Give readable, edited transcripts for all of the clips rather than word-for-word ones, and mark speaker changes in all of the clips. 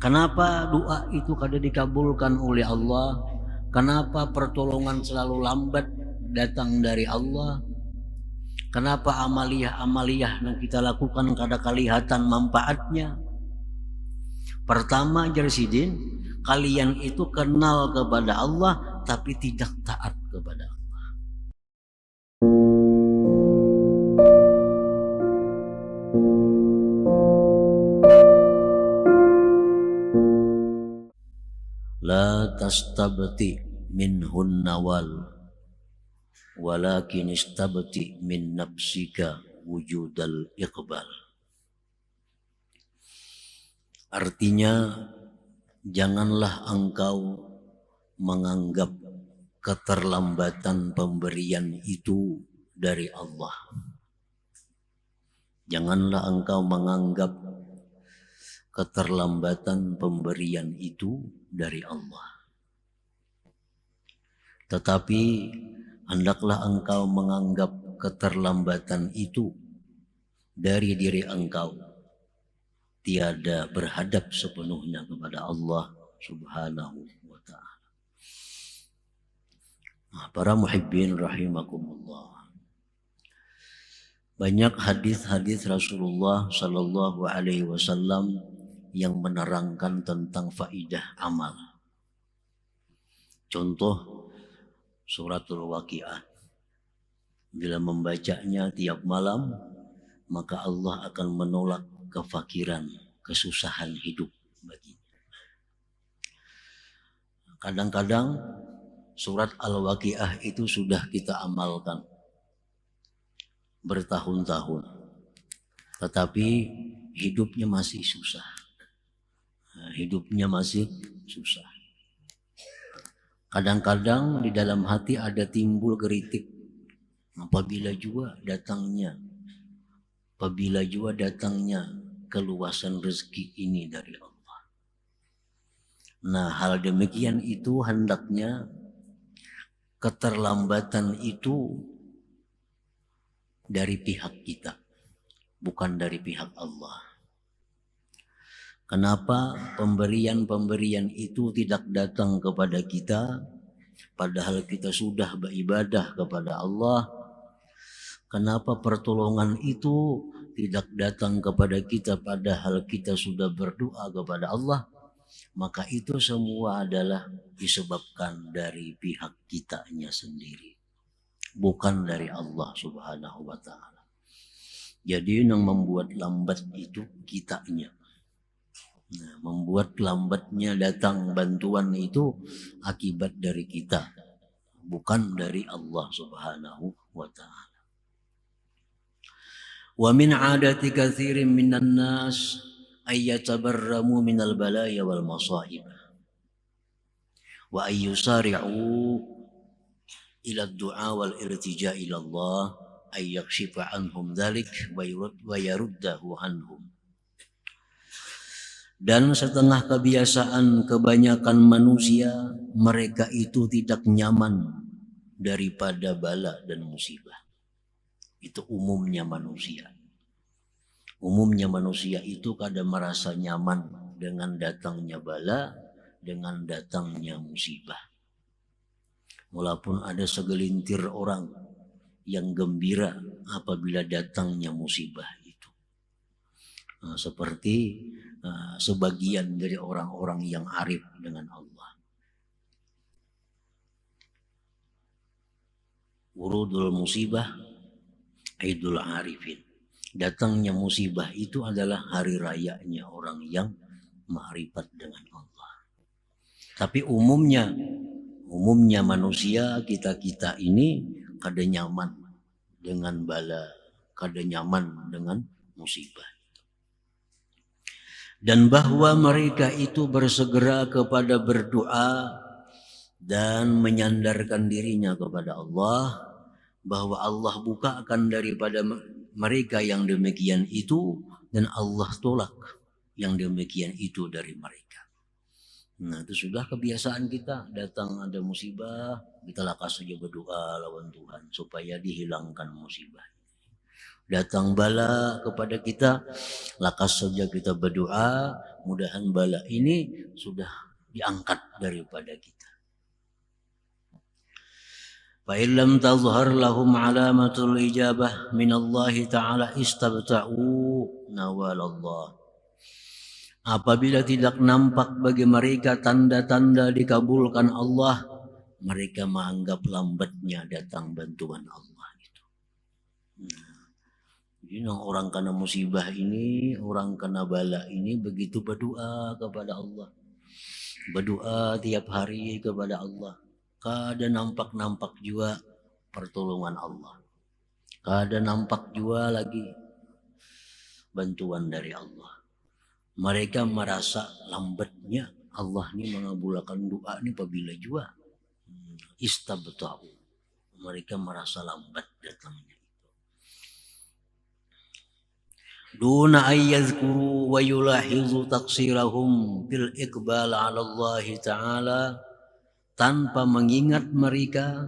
Speaker 1: Kenapa doa itu kada dikabulkan oleh Allah? Kenapa pertolongan selalu lambat datang dari Allah? Kenapa amaliyah-amaliyah yang kita lakukan kada kelihatan manfaatnya? Pertama Jarsidin, kalian itu kenal kepada Allah tapi tidak taat kepada Allah. La tastabti minhun nawal walakin istabti min nafsika wujudal iqbal. Artinya, janganlah engkau menganggap keterlambatan pemberian itu dari Allah. Janganlah engkau menganggap keterlambatan pemberian itu dari Allah. Tetapi hendaklah engkau menganggap keterlambatan itu dari diri engkau, tiada berhadap sepenuhnya kepada Allah Subhanahu wa ta'ala. Para muhibbin rahimakumullah. Banyak hadis-hadis Rasulullah sallallahu alaihi wasallam yang menerangkan tentang faidah amal. Contoh suratul Waqiah. Bila membacanya tiap malam, maka Allah akan menolak kefakiran, kesusahan hidup baginya. Kadang-kadang surat Al-Waqiah itu sudah kita amalkan bertahun-tahun, tetapi hidupnya masih susah. Hidupnya masih susah. Kadang-kadang di dalam hati ada timbul geritik. Apabila juga datangnya keluasan rezeki ini dari Allah. Nah, hal demikian itu hendaknya keterlambatan itu dari pihak kita, bukan dari pihak Allah. Kenapa pemberian-pemberian itu tidak datang kepada kita, padahal kita sudah beribadah kepada Allah? Kenapa pertolongan itu tidak datang kepada kita padahal kita sudah berdoa kepada Allah? Maka itu semua adalah disebabkan dari pihak kitanya sendiri, bukan dari Allah Subhanahu wa ta'ala. Jadi yang membuat lambat itu kitanya. Nah, membuat lambatnya datang bantuan itu akibat dari kita, bukan dari Allah Subhanahu wa ta'ala. Wa min 'adati katsirin minan nas ay yatabarramu minal balaya wal masaib wa ay yusari'u ila ad-du'a wal irtija' ila Allah ay yakshifa anhum dzalik wa yaruddahu anhum. Dan setengah kebiasaan kebanyakan manusia, mereka itu tidak nyaman daripada bala dan musibah. Itu umumnya manusia. Umumnya manusia itu kadang merasa nyaman dengan datangnya bala, dengan datangnya musibah. Walaupun ada segelintir orang yang gembira apabila datangnya musibah itu. Seperti sebagian dari orang-orang yang arif dengan Allah. Wurudul musibah Aidul Arifin. Datangnya musibah itu adalah hari rayanya orang yang ma'rifat dengan Allah. Tapi umumnya manusia kita ini kada nyaman dengan bala, kada nyaman dengan musibah. Dan bahwa mereka itu bersegera kepada berdoa dan menyandarkan dirinya kepada Allah, bahwa Allah bukakan daripada mereka yang demikian itu, dan Allah tolak yang demikian itu dari mereka. Nah, itu sudah kebiasaan kita, datang ada musibah, kita lakas saja berdoa lawan Tuhan supaya dihilangkan musibah. Datang bala kepada kita, lakas saja kita berdoa, mudahan bala ini sudah diangkat daripada kita. Fa illam tazhar lahum alamatul ijabah min Allah Ta'ala istabta'u nawal Allah. Apabila tidak nampak bagi mereka tanda-tanda dikabulkan Allah, mereka menganggap lambatnya datang bantuan Allah itu. Jadi orang kena musibah ini, orang kena bala ini begitu berdoa kepada Allah. Berdoa tiap hari kepada Allah. Kada nampak-nampak juga pertolongan Allah. Kada nampak juga lagi bantuan dari Allah. Mereka merasa lambatnya Allah ini mengabulkan doa ini apabila juga istabta'u. Mereka merasa lambat datangnya. Duna ayyadhkuru wa yulahizu taqsirahum bil iqbal ala Allah Ta'ala, tanpa mengingat mereka,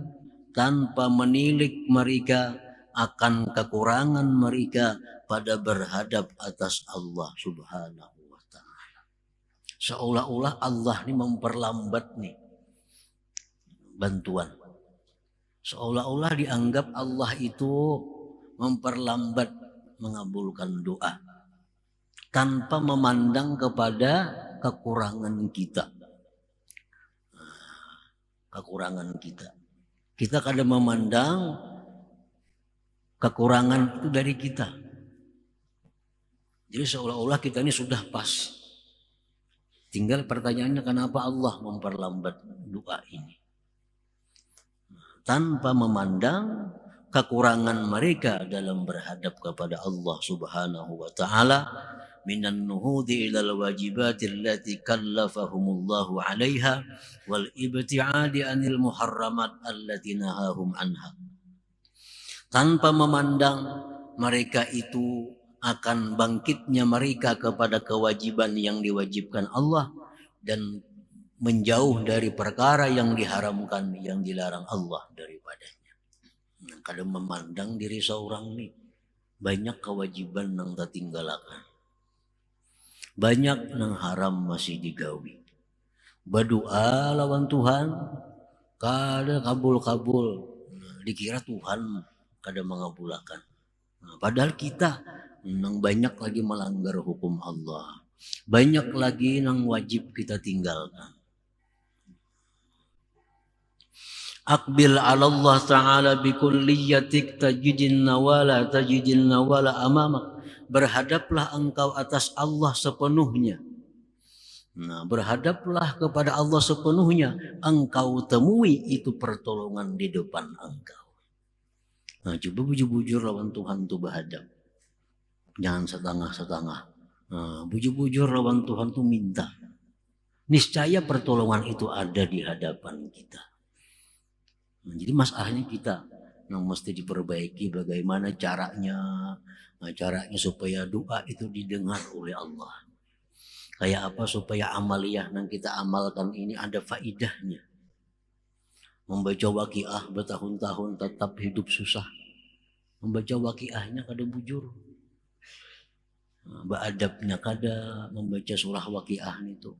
Speaker 1: tanpa menilik mereka akan kekurangan mereka pada berhadap atas Allah Subhanahu wa Ta'ala. Seolah-olah Allah ini memperlambat nih bantuan. Seolah-olah dianggap Allah itu memperlambat mengabulkan doa tanpa memandang kepada kekurangan kita. Kekurangan kita. Kita kadang memandang kekurangan itu dari kita. Jadi seolah-olah kita ini sudah pas. Tinggal pertanyaannya kenapa Allah memperlambat doa ini. Tanpa memandang kekurangan mereka dalam berhadap kepada Allah Subhanahu wa Ta'ala minan nuhudi ilal wajibati allati kallafahumullahu 'alaiha wal ibti'adi anil muharramat allati nahahum anha. Tanpa memandang mereka itu akan bangkitnya mereka kepada kewajiban yang diwajibkan Allah dan menjauh dari perkara yang diharamkan, yang dilarang Allah daripadanya. Kadang memandang diri seorang nih banyak kewajiban yang tertinggalakan, banyak yang haram masih digawi. Berdoa lawan Tuhan kada kabul-kabul, dikira Tuhan kada mengabulkan. Padahal kita yang banyak lagi melanggar hukum Allah, banyak lagi yang wajib kita tinggalkan. Aqbil ala Allah Ta'ala bikulliyatik tajidin nawala amamak. Berhadaplah engkau atas Allah sepenuhnya. Nah, berhadaplah kepada Allah sepenuhnya. Engkau temui itu pertolongan di depan engkau. Nah, coba bujur-bujur lawan Tuhan tu berhadap. Jangan setengah-setengah. Nah, bujur-bujur lawan Tuhan tu minta. Niscaya pertolongan itu ada di hadapan kita. Nah, jadi masalahnya kita yang mesti diperbaiki bagaimana caranya, supaya doa itu didengar oleh Allah. Kayak apa supaya amaliyah yang kita amalkan ini ada faidahnya. Membaca waqiah bertahun-tahun tetap hidup susah. Membaca waqiahnya kada bujur. Beradabnya kada membaca surah waqiah itu.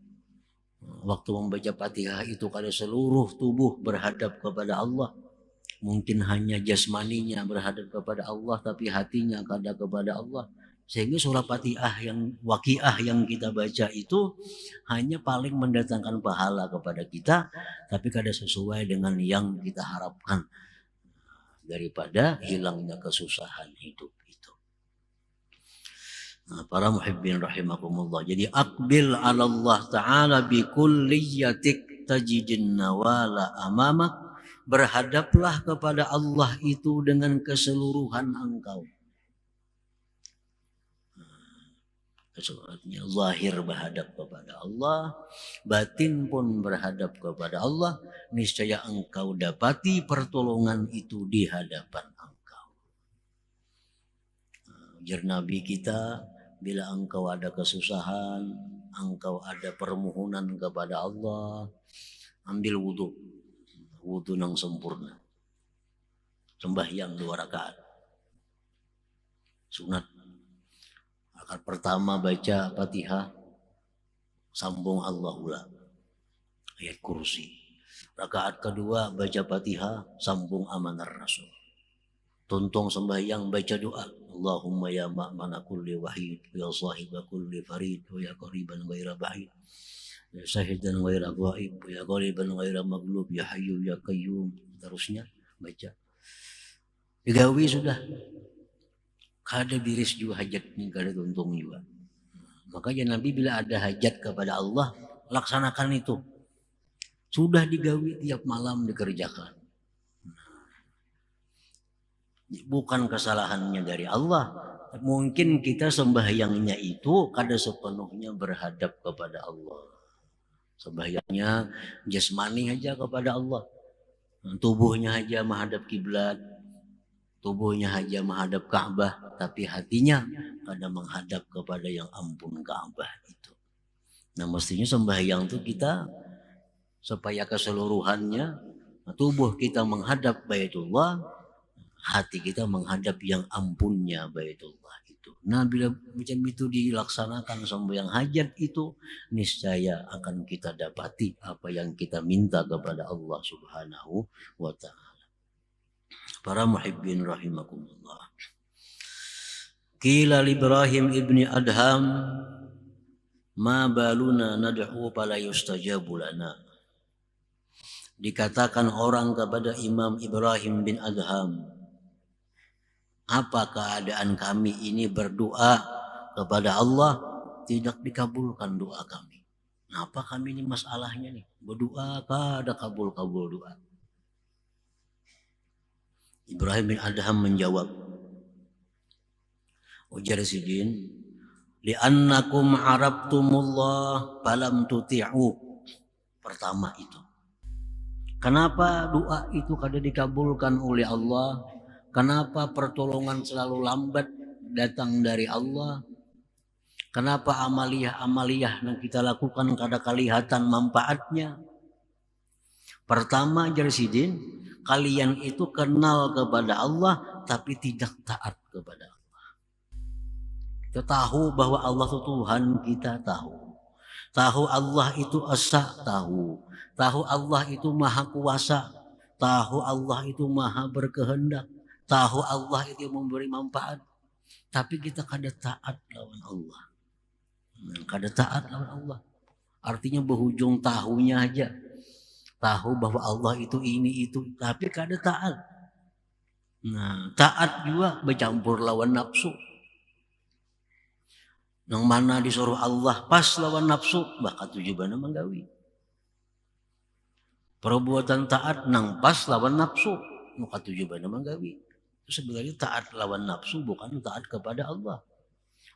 Speaker 1: Waktu membaca Fatihah itu kada seluruh tubuh berhadap kepada Allah. Mungkin hanya jasmaninya berhadap kepada Allah, tapi hatinya kada kepada Allah. Sehingga surah Fatihah yang waqiah yang kita baca itu hanya paling mendatangkan pahala kepada kita, tapi kada sesuai dengan yang kita harapkan daripada hilangnya kesusahan hidup. Nah, para muhibbin rahimakumullah. Jadi aqbil ala Allah Ta'ala bi kulliyatik tajidin nawala amamak. Berhadaplah kepada Allah itu dengan keseluruhan engkau. Keseluruhannya zahir berhadap kepada Allah, batin pun berhadap kepada Allah. Niscaya engkau dapati pertolongan itu di hadapan engkau. Ujar Nabi kita, bila engkau ada kesusahan, engkau ada permohonan kepada Allah, ambil wudhu yang sempurna, sembahyang 2 rakaat. sunat. Rakaat pertama baca Fatihah, sambung Allahullah, ayat kursi. Rakaat kedua baca Fatihah, sambung Amanar Rasul. Tuntung sembahyang baca doa, Allahumma ya ma'mana kulli wahid, ya sahiba kulli farid, ya qariban ghaira ba'id, ya syahidan ghaira ghaib, ya ghaliban ghaira maghlub, ya hayyu ya qayyum. Terusnya baca. Digawi sudah. Kada biris juga hajat ni, kada tuntung juga. Makanya Nabi bila ada hajat kepada Allah, laksanakan itu. Sudah digawi tiap malam dikerjakan. Bukan kesalahannya dari Allah. Mungkin kita sembahyangnya itu kada sepenuhnya berhadap kepada Allah. Sembahyangnya jasmani aja kepada Allah. Tubuhnya aja menghadap kiblat. Tubuhnya aja menghadap Ka'bah. Tapi hatinya kada menghadap kepada yang ampun Ka'bah itu. Nah mestinya sembahyang itu kita supaya keseluruhannya tubuh kita menghadap Baitullah, hati kita menghadap yang ampunnya Baitullah itu. Nah bila macam itu dilaksanakan sembahyang hajat itu, niscaya akan kita dapati apa yang kita minta kepada Allah Subhanahu wa ta'ala. Para muhibbin rahimakumullah. Qila Ibrahim ibni Adham, ma baluna nad'u fala yustajabu lana. Dikatakan orang kepada Imam Ibrahim bin Adham, apa keadaan kami ini berdoa kepada Allah tidak dikabulkan doa kami. Apa kami ini masalahnya nih? Berdoa kada kabul-kabul doa. Ibrahim bin Adham menjawab, ujar Sidin, li'annakum arabtumullah falam tuti'u. Pertama itu, kenapa doa itu kada dikabulkan oleh Allah? Kenapa pertolongan selalu lambat datang dari Allah? Kenapa amaliyah-amaliyah yang kita lakukan kada kelihatan manfaatnya? Pertama Jarsidin, kalian itu kenal kepada Allah tapi tidak taat kepada Allah. Kita tahu bahwa Allah itu Tuhan kita, tahu. Tahu Allah itu Esa, tahu. Tahu Allah itu Maha Kuasa, tahu Allah itu Maha Berkehendak, tahu Allah itu memberi manfaat, tapi kita kada taat lawan Allah. Kada taat lawan Allah. Artinya berhujung tahunya aja. Tahu bahwa Allah itu ini itu, tapi kada taat. Nah, taat juga bercampur lawan nafsu. Yang mana disuruh Allah pas lawan nafsu, bakal tujuan menggawi. Perbuatan taat nang pas lawan nafsu, maka tujuan menggawi. Sebenarnya taat lawan nafsu bukan taat kepada Allah.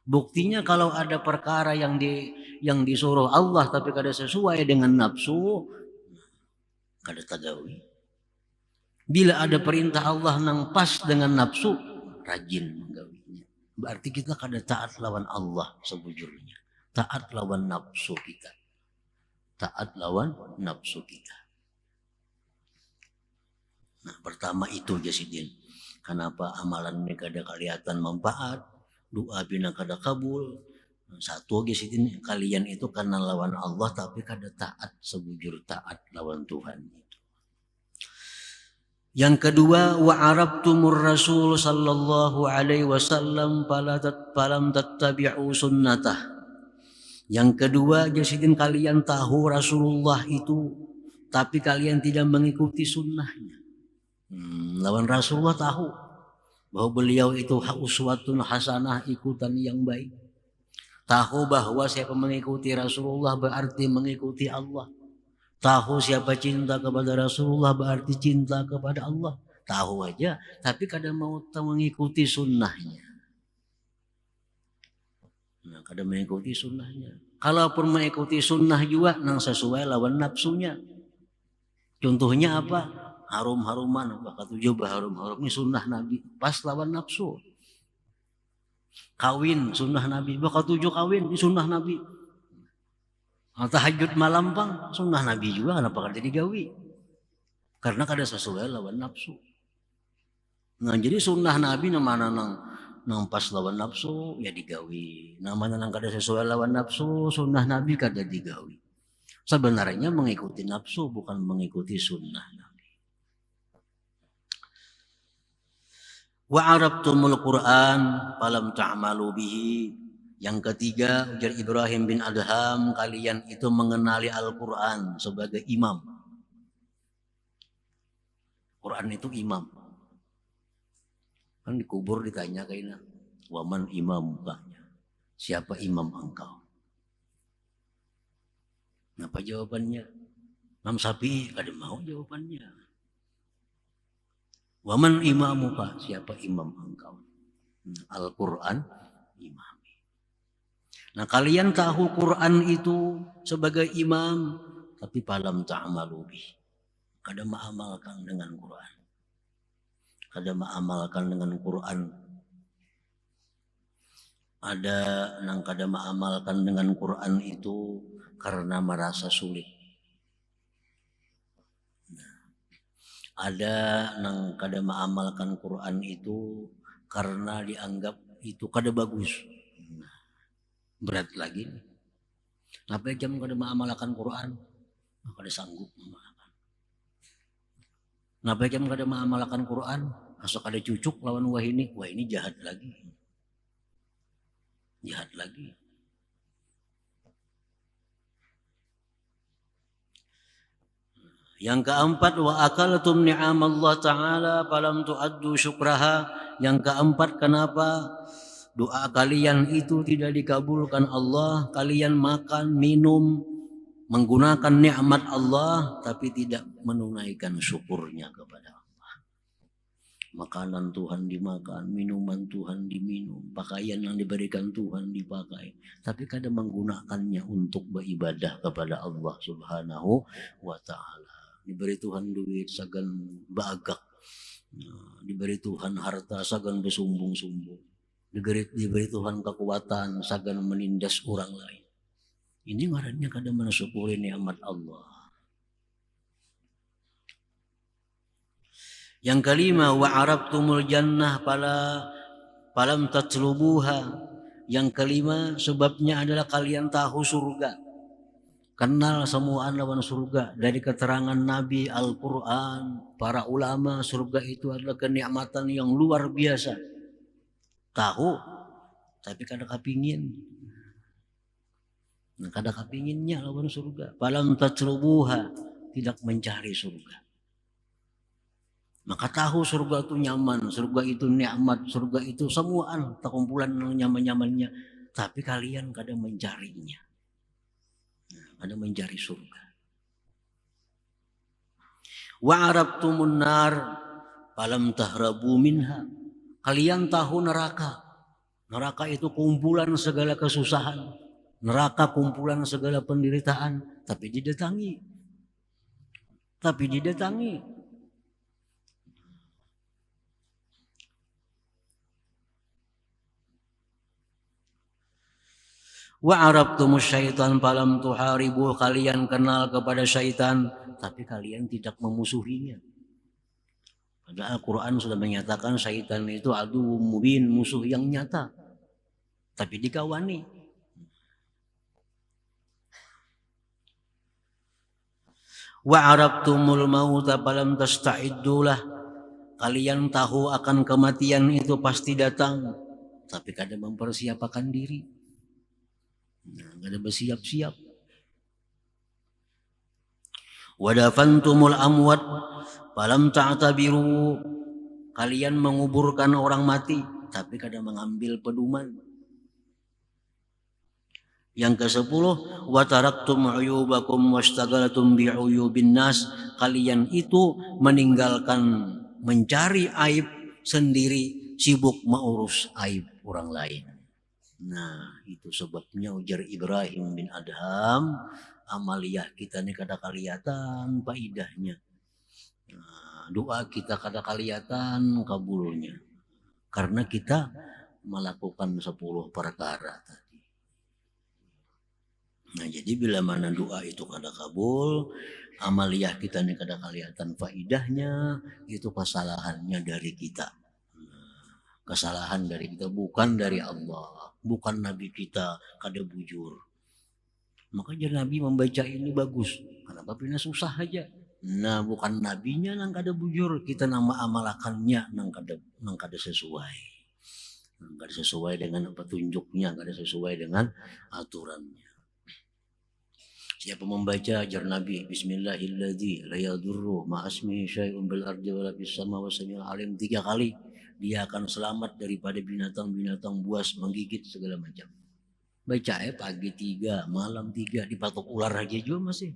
Speaker 1: Buktinya kalau ada perkara yang disuruh Allah tapi kada sesuai dengan nafsu, kada tagawi. Bila ada perintah Allah nang pas dengan nafsu, rajin menggawinya. Berarti kita kada taat lawan Allah sebujurnya. Taat lawan nafsu kita. Taat lawan nafsu kita. Nah, pertama itu Jasidin. Kenapa amalan ini kada kelihatan manfaat, doa bina kada kabul. Satu Jasidin, kalian itu karena lawan Allah tapi kada taat sebujur taat lawan Tuhan itu. Yang kedua, wa arabtumur Rasul sallallahu alaihi wasallam falam tattabi'u sunnatah. Yang kedua, Jasidin, kalian tahu Rasulullah itu tapi kalian tidak mengikuti sunnahnya. Lawan Rasulullah tahu bahwa beliau itu uswatun hasanah, ikutan yang baik. Tahu bahwa siapa mengikuti Rasulullah berarti mengikuti Allah. Tahu siapa cinta kepada Rasulullah berarti cinta kepada Allah. Tahu aja, tapi kadang mau mengikuti sunnahnya. Nah, kadang mengikuti sunnahnya. Kalaupun mengikuti sunnah juga nang sesuai lawan nafsunya. Contohnya apa? Harum-haruman, bakal tujuh harum-harum ini sunnah Nabi, pas lawan nafsu. Kawin sunnah Nabi, bakal tujuh kawin ini sunnah Nabi. Tahajud malam bang, sunnah Nabi juga, kenapa kada digawi? Karena kada sesuai lawan nafsu. Nah jadi sunnah Nabi mana nang nang pas lawan nafsu ya digawi. Namanya nang kada sesuai lawan nafsu, sunnah Nabi kada digawi. Sebenarnya mengikuti nafsu bukan mengikuti sunnah Nabi. Wa arabtumul Qur'an falam ta'malu bihi. Yang ketiga, ujar Ibrahim bin Adham, kalian itu mengenali Al-Qur'an sebagai imam. Quran itu imam. Kan dikubur ditanya kayaknya, waman imam bukannya, siapa imam engkau? Apa jawabannya? Imam Syafi'i kada mau jawabannya. Waman imamuka, siapa imam engkau? Al-Quran imam. Nah kalian tahu Quran itu sebagai imam, tapi falam ta'malu bih. Kada mengamalkan dengan Quran. Kada mengamalkan dengan Quran. Ada yang kada mengamalkan dengan Quran itu karena merasa sulit. Ada yang kada mengamalkan Quran itu karena dianggap itu kada bagus. Berat lagi. Kenapa jam kada mengamalkan Quran? Kada sanggup mengamalkan. Kenapa jam kada mengamalkan Quran? Asal kada cucuk lawan wah ini jahat lagi. Jahat lagi. Yang keempat, wa akaltum ni'amallah ta'ala falam tu'addu syukraha. Yang keempat, kenapa doa kalian itu tidak dikabulkan Allah? Kalian makan, minum, menggunakan nikmat Allah tapi tidak menunaikan syukurnya kepada Allah. Makanan Tuhan dimakan, minuman Tuhan diminum, pakaian yang diberikan Tuhan dipakai, tapi kadang menggunakannya untuk beribadah kepada Allah Subhanahu wa ta'ala. Diberi Tuhan duit sagan bagak, diberi Tuhan harta sagan bersumbung-sumbung, diberi Tuhan kekuatan sagan menindas orang lain. Ini ngarannya kadang mensyukuri nikmat Allah. Yang kelima, wa arabtumul jannah falam tatlubuha. Yang kelima, sebabnya adalah kalian tahu surga. Kenal semua lawan surga. Dari keterangan Nabi, Al-Quran, para ulama, surga itu adalah kenikmatan yang luar biasa. Tahu, tapi kadang kepingin. Nah, kadang kepinginnya lawan surga. Falam tatlubuha, tidak mencari surga. Maka tahu surga itu nyaman, surga itu nikmat, surga itu semuaan terkumpulan nyaman-nyamannya. Tapi kalian kadang mencarinya. Kadang mencari surga. Wa arabtumun nar falam tahrabu minha. Kalian tahu neraka. Neraka itu kumpulan segala kesusahan. Neraka kumpulan segala penderitaan. Tapi didatangi. Wa arabtumus syaitan falam tuharibu. Kalian kenal kepada syaitan tapi kalian tidak memusuhinya. Padahal Al-Quran sudah menyatakan syaitan itu aduwwum mubin, musuh yang nyata. Tapi dikawani. Wa arabtumul mauta falam tasta'iddulah. Kalian tahu akan kematian itu pasti datang, tapi kadang mempersiapkan diri. Kada bersiap-siap. Wadafantumul amwat falam ta'tabiru. Kalian menguburkan orang mati tapi kada mengambil pedoman. Yang ke-10, wa taraktum uyubakum wastaghaltum bi'uyubin nas. Kalian itu meninggalkan mencari aib sendiri, sibuk mengurus aib orang lain. Nah, itu sebabnya ujar Ibrahim bin Adham, amaliyah kita ini kada kelihatan faidahnya. Nah, doa kita kada kelihatan kabulnya. Karena kita melakukan 10 perkara tadi. Nah, jadi bila mana doa itu kada kabul, amaliyah kita ini kada kelihatan faidahnya, itu kesalahannya dari kita. Kesalahan dari kita, bukan dari Allah, bukan Nabi kita kada bujur. Makanya Nabi membaca ini bagus. Kenapa pina susah aja? Nah, bukan nabinya nang kada bujur, kita nama amalakannya nang kada sesuai. Nang kada sesuai dengan petunjuknya, kada sesuai dengan aturannya. Siapa membaca ajar Nabi Bismillahilladzi la yadurru ma'asmihi syai'un bil ardi wala fis sama wa samiul alim 3 kali, dia akan selamat daripada binatang-binatang buas menggigit segala macam. Baca pagi 3, malam 3, dipatok ular aja juga masih.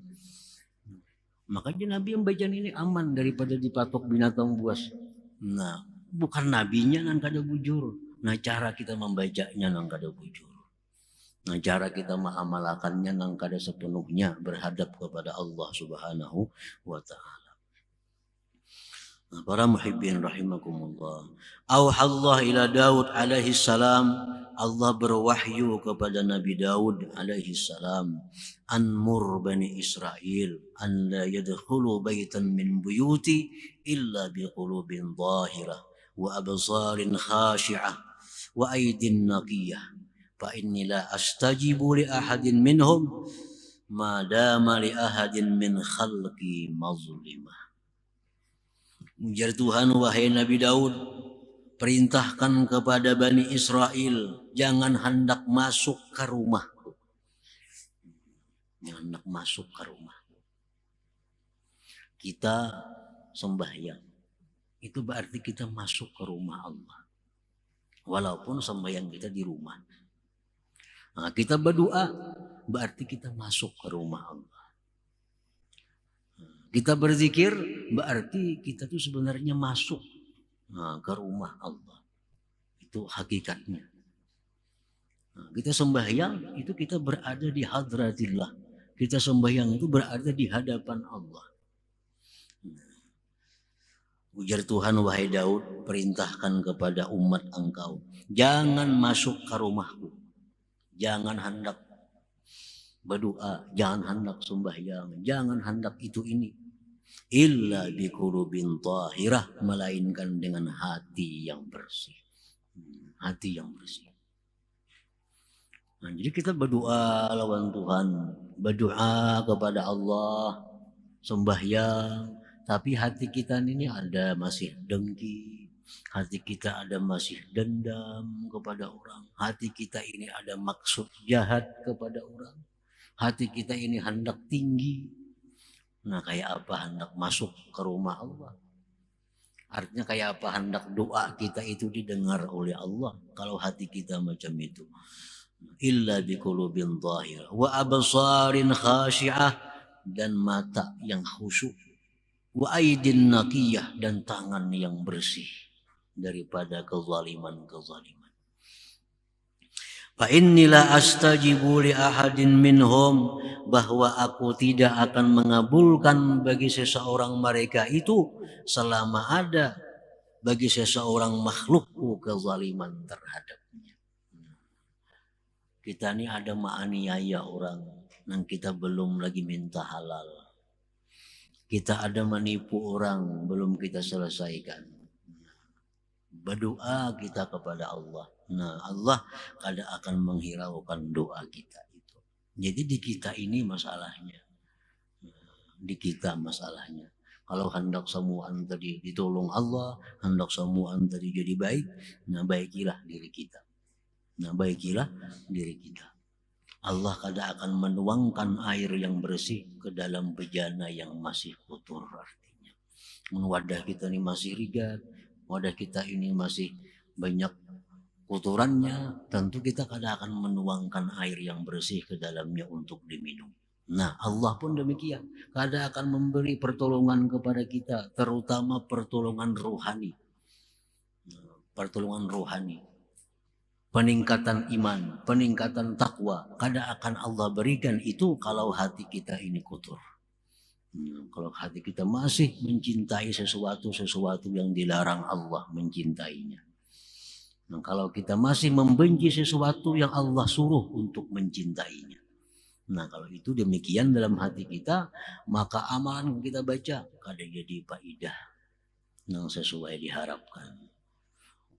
Speaker 1: Makanya Nabi yang baca ini aman daripada dipatok binatang buas. Nah, bukan nabinya nang kada bujur. Nah, cara kita membacanya nang kada bujur. Nah, cara kita mengamalkannya nang kada sepenuhnya berhadap kepada Allah Subhanahu wa taala. Nah, para muhibbin rahimakumullah. Auhallah ila Daud alaihi salam, Allah berwahyu kepada Nabi Daud alaihi salam, anmur bani Israel an la yadkhulu baitan min buyuti illa biqulubin zahirah wa absarin khashi'ah wa aydin naqiyah fa inni la astajibu li ahadin minhum ma dama li ahadin min khalqi mazlimah. Ujar Tuhan, wahai Nabi Daud, perintahkan kepada Bani Israel, jangan hendak masuk ke rumahku. Jangan hendak masuk ke rumahku. Kita sembahyang, itu berarti kita masuk ke rumah Allah. Walaupun sembahyang kita di rumah. Nah, kita berdoa, berarti kita masuk ke rumah Allah. Kita berzikir berarti kita tuh sebenarnya masuk ke rumah Allah. Itu hakikatnya. Kita sembahyang itu kita berada di hadratillah. Kita sembahyang itu berada di hadapan Allah. Ujar Tuhan, wahai Daud, perintahkan kepada umat engkau, jangan masuk ke rumahku. Jangan hendak berdoa, jangan hendak sembahyang, jangan hendak itu ini. Illa biqulubin tahirah, melainkan dengan hati yang bersih. Hati yang bersih. Nah, jadi kita berdoa lawan Tuhan, berdoa kepada Allah, sembahyang, tapi hati kita ini ada masih dengki, hati kita ada masih dendam kepada orang, hati kita ini ada maksud jahat kepada orang, hati kita ini hendak tinggi. Nah, kayak apa hendak masuk ke rumah Allah? Artinya kayak apa hendak doa kita itu didengar oleh Allah kalau hati kita macam itu. Illa biqulubin zahirah wa absarin khashi'ah, dan mata yang khusyuk, wa aidin naqiyah, dan tangan yang bersih daripada kezaliman-kezaliman. Fa inni la astajibu li ahadin minhum, bahwa aku tidak akan mengabulkan bagi seseorang mereka itu selama ada bagi seseorang makhlukku kezaliman terhadapnya. Kita ini ada menganiaya orang dan kita belum lagi minta halal. Kita ada menipu orang belum kita selesaikan. Berdoa kita kepada Allah. Nah, Allah kada akan menghiraukan doa kita itu. Jadi di kita ini masalahnya. Di kita masalahnya. Kalau hendak semuaan tadi ditolong Allah, hendak semuaan tadi jadi baik, nah baikilah diri kita. Nah baikilah diri kita. Allah kada akan menuangkan air yang bersih ke dalam bejana yang masih kotor artinya. Wadah kita ini masih rigat, wadah kita ini masih banyak kotorannya, tentu kita kada akan menuangkan air yang bersih ke dalamnya untuk diminum. Nah, Allah pun demikian, kada akan memberi pertolongan kepada kita, terutama pertolongan rohani. Pertolongan rohani, peningkatan iman, peningkatan takwa, kada akan Allah berikan itu kalau hati kita ini kotor. Kalau hati kita masih mencintai sesuatu yang dilarang Allah mencintainya. Nah, kalau kita masih membenci sesuatu yang Allah suruh untuk mencintainya. Nah, kalau itu demikian dalam hati kita, maka amalan yang kita baca kada jadi faidah yang sesuai diharapkan.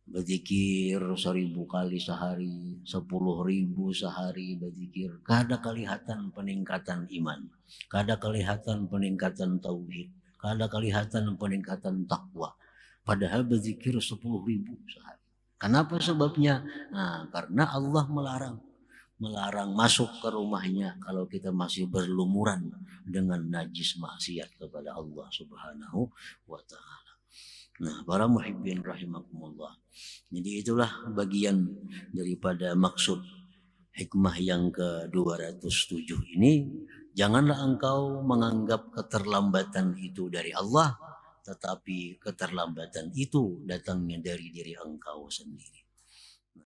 Speaker 1: berzikir 1000 kali sehari, 10.000 sehari berzikir, kada kelihatan peningkatan iman, kada kelihatan peningkatan tauhid, kada kelihatan peningkatan takwa. Padahal berzikir 10.000 sehari. Kenapa sebabnya? Nah, karena Allah melarang masuk ke rumahnya kalau kita masih berlumuran dengan najis maksiat kepada Allah Subhanahu wa taala. Nah, para muhibbin rahimakumullah. Jadi itulah bagian daripada maksud hikmah yang ke-207 ini. Janganlah engkau menganggap keterlambatan itu dari Allah, tetapi keterlambatan itu datangnya dari diri engkau sendiri.